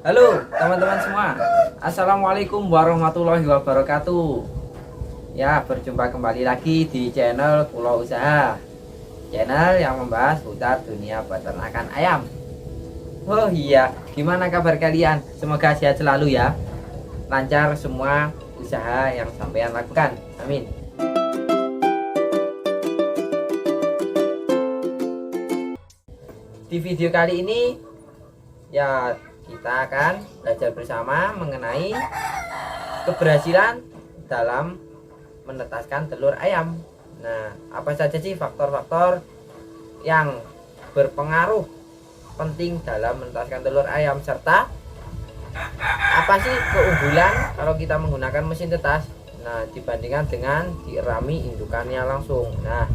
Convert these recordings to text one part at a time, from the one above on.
Halo teman-teman semua, Assalamualaikum warahmatullahi wabarakatuh. Ya, berjumpa kembali lagi di channel Pulau Usaha, channel yang membahas seputar dunia peternakan ayam. Oh iya, gimana kabar kalian? Semoga sehat selalu ya, lancar semua usaha yang sampean lakukan, amin. Di video kali ini ya kita akan belajar bersama mengenai keberhasilan dalam menetaskan telur ayam. Nah, apa saja sih faktor-faktor yang berpengaruh penting dalam menetaskan telur ayam, serta apa sih keunggulan kalau kita menggunakan mesin tetas, nah, dibandingkan dengan dierami indukannya langsung. Nah,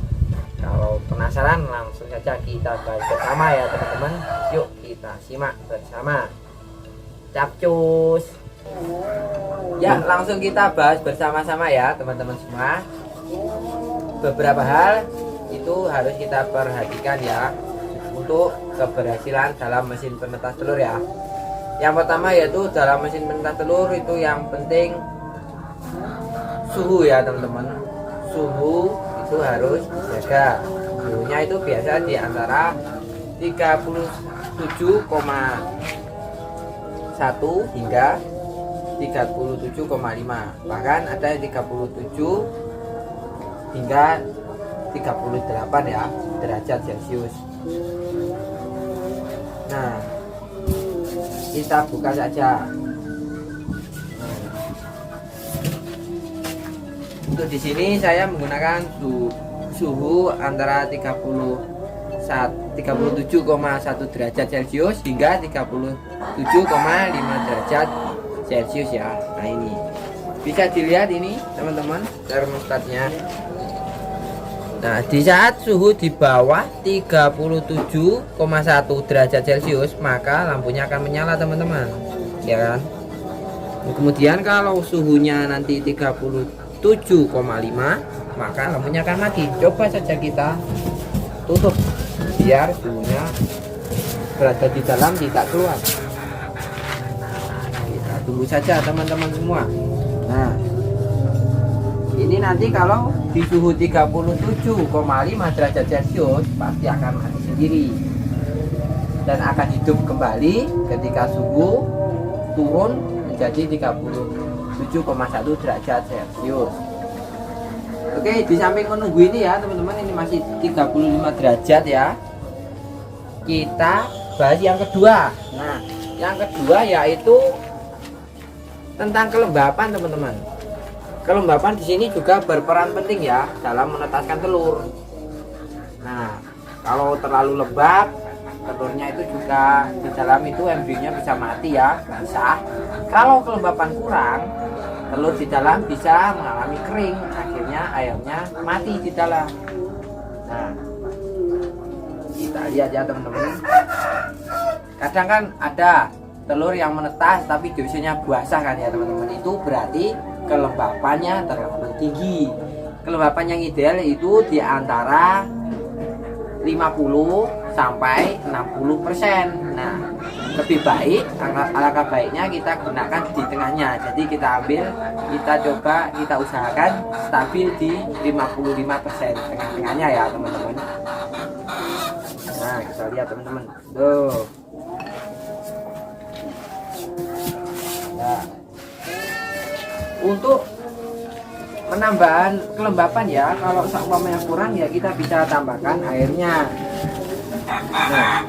kalau penasaran langsung saja kita bahas bersama ya teman-teman. Yuk kita simak bersama. Capcus. Ya, langsung kita bahas bersama-sama ya teman-teman semua. Beberapa hal itu harus kita perhatikan ya untuk keberhasilan dalam mesin penetas telur ya. Yang pertama yaitu dalam mesin penetas telur itu yang penting suhu ya teman-teman. Suhu itu harus dijaga. Suhunya itu biasa di antara 37,1 hingga 37,5, bahkan ada yang 37 hingga 38 ya derajat Celcius. Nah, kita buka saja. Untuk di sini saya menggunakan suhu antara 37,1 derajat Celcius hingga 37,5 derajat Celcius ya. Nah, ini bisa dilihat ini teman-teman termostatnya. Nah, di saat suhu di bawah 37,1 derajat Celcius maka lampunya akan menyala teman-teman, ya kan. Kemudian kalau suhunya nanti 37,5 maka lampunya akan mati. Coba saja kita tutup biar suhunya berada di dalam, tidak keluar. Kita tunggu saja teman-teman semua. Nah, ini nanti kalau di suhu 37,5 derajat Celcius pasti akan mati sendiri dan akan hidup kembali ketika suhu turun menjadi 37,1 derajat Celcius. Oke, di samping menunggu ini ya teman-teman, ini masih 35 derajat ya. Kita bahas yang kedua. Nah, yang kedua yaitu tentang kelembapan teman-teman. Kelembapan di sini juga berperan penting ya dalam menetaskan telur. Nah, kalau terlalu lembab, telurnya itu juga di dalam itu embrionya bisa mati ya, bisa. Kalau kelembapan kurang, telur di dalam bisa mengalami kering, akhirnya ayamnya mati di dalam. Nah, kita lihat ya teman-teman. Kadang kan ada telur yang menetas tapi dosisnya basah kan ya teman-teman. Itu berarti kelembapannya terlalu tinggi. Kelembapan yang ideal itu di antara 50 sampai 60%. Nah, lebih baik, alangkah baiknya kita gunakan di tengahnya. Jadi kita ambil, kita coba, kita usahakan stabil di 55% tengah-tengahnya ya teman-teman. Nah, kita lihat teman-teman. Tuh. Nah, untuk penambahan kelembapan ya, kalau seumpamanya kurang ya kita bisa tambahkan airnya. Nah,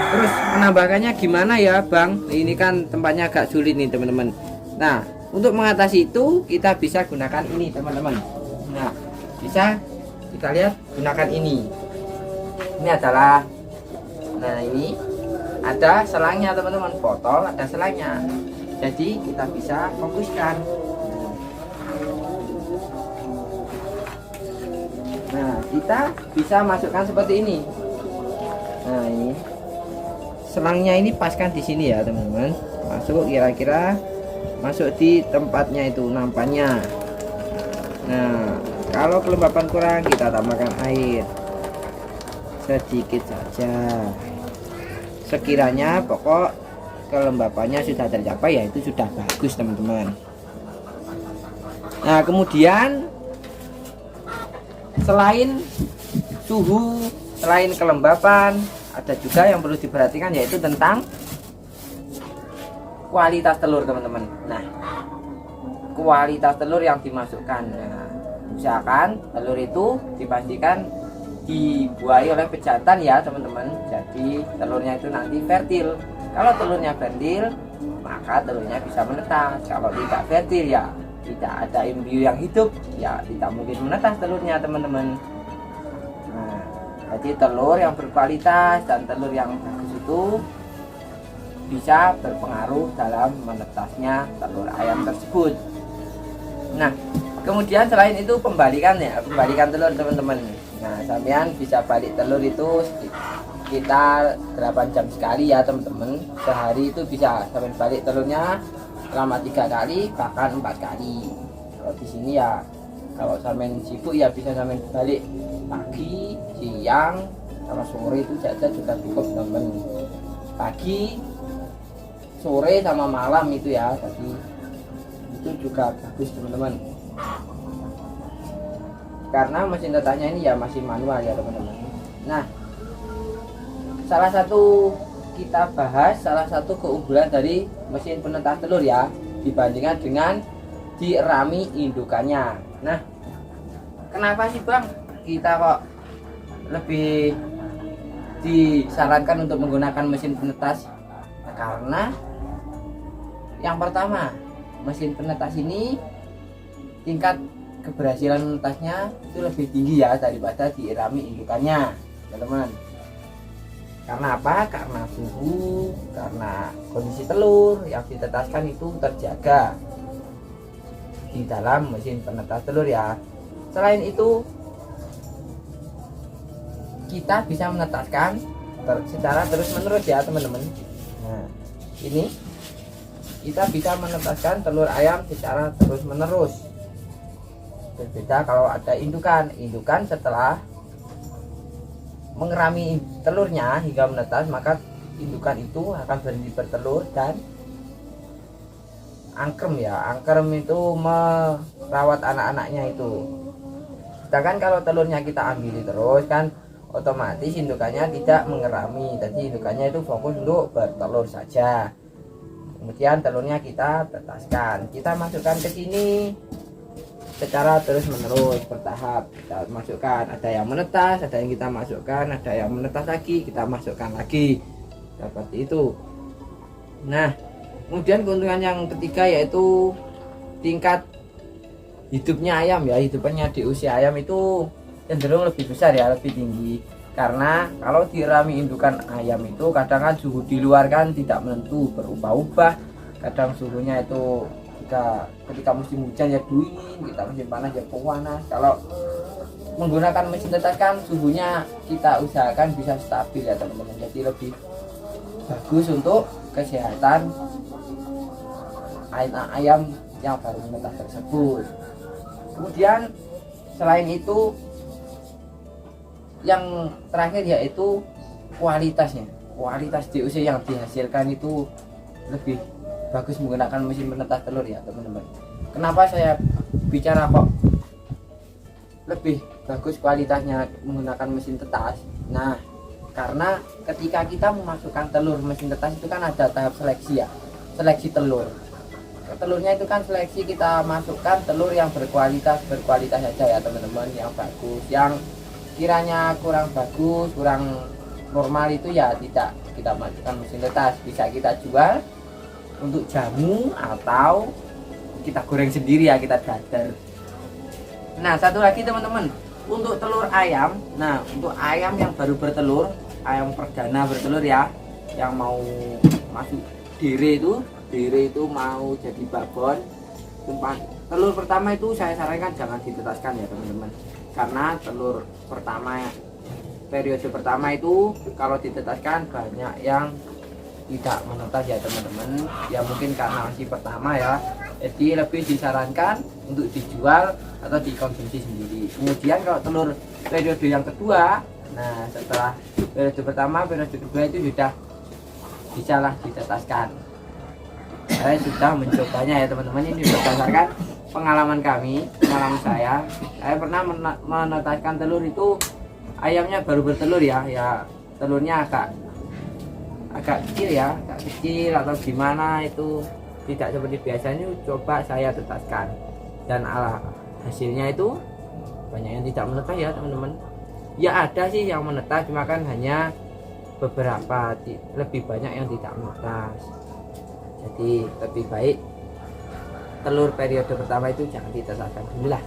terus menambahkannya gimana ya Bang? Ini kan tempatnya agak sulit nih teman-teman. Nah, untuk mengatasi itu kita bisa gunakan ini teman-teman. Nah, bisa kita lihat gunakan ini. Ini adalah, nah ini ada selangnya teman-teman, botol ada selangnya. Jadi kita bisa fokuskan. Nah, kita bisa masukkan seperti ini. Nah, ini selangnya ini paskan di sini ya teman-teman. Masuk kira-kira masuk di tempatnya itu nampannya. Nah, kalau kelembapan kurang kita tambahkan air sedikit saja. Sekiranya pokok kelembapannya sudah tercapai, ya itu sudah bagus teman-teman. Nah kemudian selain suhu, selain kelembapan, ada juga yang perlu diperhatikan, yaitu tentang kualitas telur teman-teman. Nah kualitas telur yang dimasukkan, nah, usahakan telur itu dipastikan dibuahi oleh pejantan ya teman-teman. Jadi telurnya itu nanti fertil. Kalau telurnya fertil, maka telurnya bisa menetas. Kalau tidak fertil, ya tidak ada embrio yang hidup, ya tidak mungkin menetas telurnya teman-teman. Nah, jadi telur yang berkualitas dan telur yang bagus itu bisa berpengaruh dalam menetasnya telur ayam tersebut. Nah kemudian selain itu pembalikan telur teman-teman. Nah sampean bisa balik telur itu sekitar 8 jam sekali ya teman-teman. Sehari itu bisa sampean balik telurnya selama 3 kali bahkan 4 kali. Kalau di sini ya kalau sampean sibuk ya bisa sampean balik pagi, siang, sama sore itu saja juga cukup teman-teman. Pagi, sore sama malam itu ya, jadi itu juga bagus teman-teman. Karena mesin tetasnya ini ya masih manual ya teman-teman. Nah kita bahas salah satu keunggulan dari mesin penetas telur ya, dibandingkan dengan dirami indukannya. Nah kenapa sih bang kita kok lebih disarankan untuk menggunakan mesin penetas? Nah, karena yang pertama, mesin penetas ini tingkat keberhasilan menetasnya itu lebih tinggi ya daripada dirami indukannya teman-teman. Karena apa? Karena suhu, karena kondisi telur yang ditetaskan itu terjaga di dalam mesin penetas telur ya. Selain itu kita bisa menetaskan secara terus menerus ya teman-teman. Nah ini kita bisa menetaskan telur ayam secara terus menerus. Berbeda kalau ada indukan setelah mengerami telurnya hingga menetas, maka indukan itu akan berhenti bertelur dan angkrem ya. Angkrem itu merawat anak-anaknya itu. Sedangkan kalau telurnya kita ambil terus kan otomatis indukannya tidak mengerami, jadi indukannya itu fokus untuk bertelur saja. Kemudian telurnya kita tetaskan, kita masukkan ke sini secara terus menerus bertahap. Kita masukkan, ada yang menetas, ada yang kita masukkan, ada yang menetas lagi, kita masukkan lagi, seperti itu. Nah kemudian keuntungan yang ketiga yaitu tingkat hidupnya ayam ya. Hidupannya di usia ayam itu cenderung lebih besar ya, lebih tinggi. Karena kalau dirami indukan ayam itu kadang kan suhu di luar kan tidak menentu, berubah-ubah. Kadang suhunya itu ketika musim hujan ya dingin, kita musim panas ya panas. Kalau menggunakan mesin tetas kan suhunya kita usahakan bisa stabil ya teman-teman, jadi lebih bagus untuk kesehatan ayam yang baru menetas tersebut. Kemudian selain itu yang terakhir yaitu kualitasnya. Kualitas DOC yang dihasilkan itu lebih bagus menggunakan mesin penetas telur ya teman-teman. Kenapa saya bicara kok lebih bagus kualitasnya menggunakan mesin tetas? Nah karena ketika kita memasukkan telur mesin tetas itu kan ada tahap seleksi ya, seleksi telur. Telurnya itu kan seleksi, kita masukkan telur yang berkualitas saja ya teman-teman, yang bagus. Yang kiranya kurang bagus, kurang normal itu ya tidak kita masukkan mesin tetas, bisa kita jual untuk jamu atau kita goreng sendiri ya, kita dadar. Nah satu lagi teman-teman, untuk telur ayam, nah untuk ayam yang baru bertelur, ayam perdana bertelur ya, yang mau masuk dere itu mau jadi babon, telur pertama itu saya sarankan jangan ditetaskan ya teman-teman. Karena telur pertama, periode pertama itu kalau ditetaskan banyak yang tidak menetas ya teman-teman. Ya mungkin karena masih pertama ya, jadi lebih disarankan untuk dijual atau dikonsumsi sendiri. Kemudian kalau telur periode yang kedua, nah setelah periode pertama, periode kedua itu sudah bisalah ditetaskan. saya sudah mencobanya ya teman-teman. Ini berdasarkan pengalaman pengalaman saya pernah menetaskan telur itu, ayamnya baru bertelur ya telurnya agak kecil ya, agak kecil atau gimana, itu tidak seperti biasanya. Coba saya tetaskan dan hasilnya itu banyak yang tidak menetas ya teman-teman. Ya ada sih yang menetas, cuma kan hanya beberapa, lebih banyak yang tidak menetas. Jadi lebih baik telur periode pertama itu jangan ditetaskan dulu lah,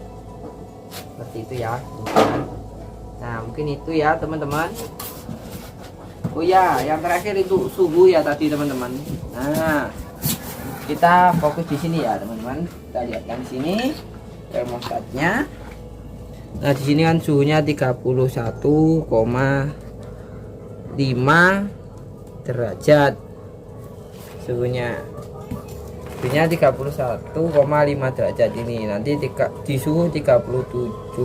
seperti itu ya teman-teman. Nah mungkin itu ya teman-teman. Oh ya, yang terakhir itu suhu ya tadi teman-teman. Nah kita fokus di sini ya teman-teman. Kita lihat yang di sini termostatnya. Nah di sini kan suhunya 31,5 derajat. Suhunya 31,5 derajat ini. Nanti di suhu 37,5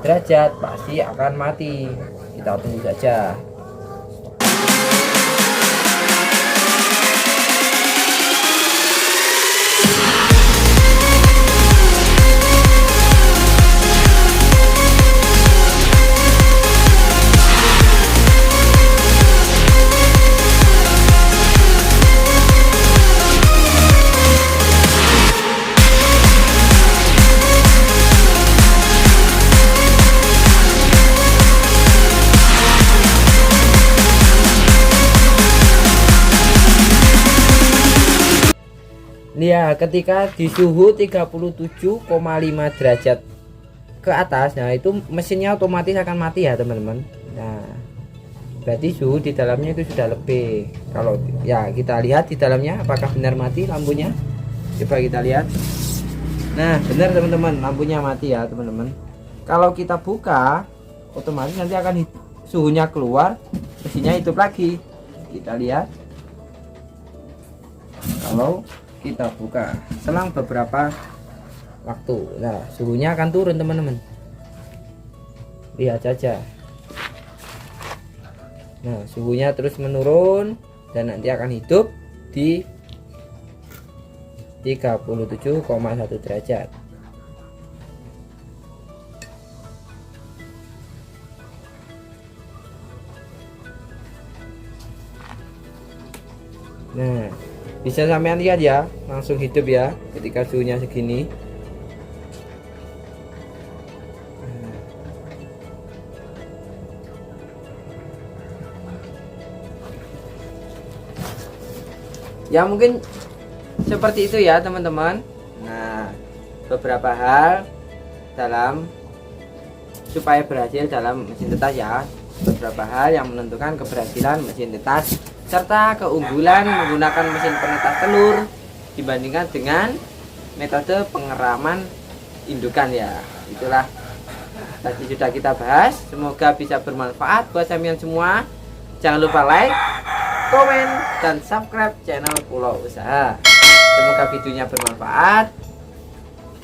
derajat pasti akan mati. Kita tunggu saja. Ya, ketika di suhu 37,5 derajat ke atas, nah itu mesinnya otomatis akan mati ya teman-teman. Nah berarti suhu di dalamnya itu sudah lebih. Kalau ya kita lihat di dalamnya apakah benar mati lampunya, coba kita lihat. Nah benar teman-teman, lampunya mati ya teman-teman. Kalau kita buka otomatis nanti akan suhunya keluar, mesinnya hidup lagi. Kita lihat kalau kita buka selang beberapa waktu, nah suhunya akan turun teman-teman, lihat saja. Nah suhunya terus menurun dan nanti akan hidup di 37,1 derajat. Nah bisa sampean lihat ya, langsung hidup ya ketika suhunya segini. Ya mungkin seperti itu ya teman-teman. Nah beberapa hal dalam supaya berhasil dalam mesin tetas ya, beberapa hal yang menentukan keberhasilan mesin tetas serta keunggulan menggunakan mesin penetas telur dibandingkan dengan metode pengeraman indukan ya. Itulah tadi sudah kita bahas, semoga bisa bermanfaat buat kalian semua. Jangan lupa like, komen, dan subscribe channel Pulau Usaha. Semoga videonya bermanfaat.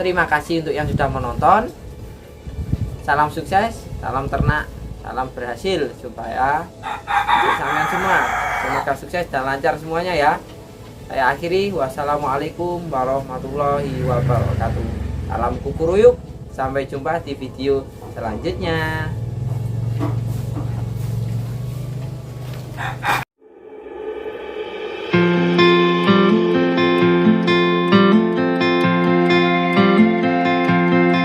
Terima kasih untuk yang sudah menonton. Salam sukses, salam ternak, salam berhasil supaya untuk kalian semua. Semoga sukses dan lancar semuanya ya. Saya akhiri, wassalamualaikum warahmatullahi wabarakatuh. Salam kukuruyuk, sampai jumpa di video selanjutnya.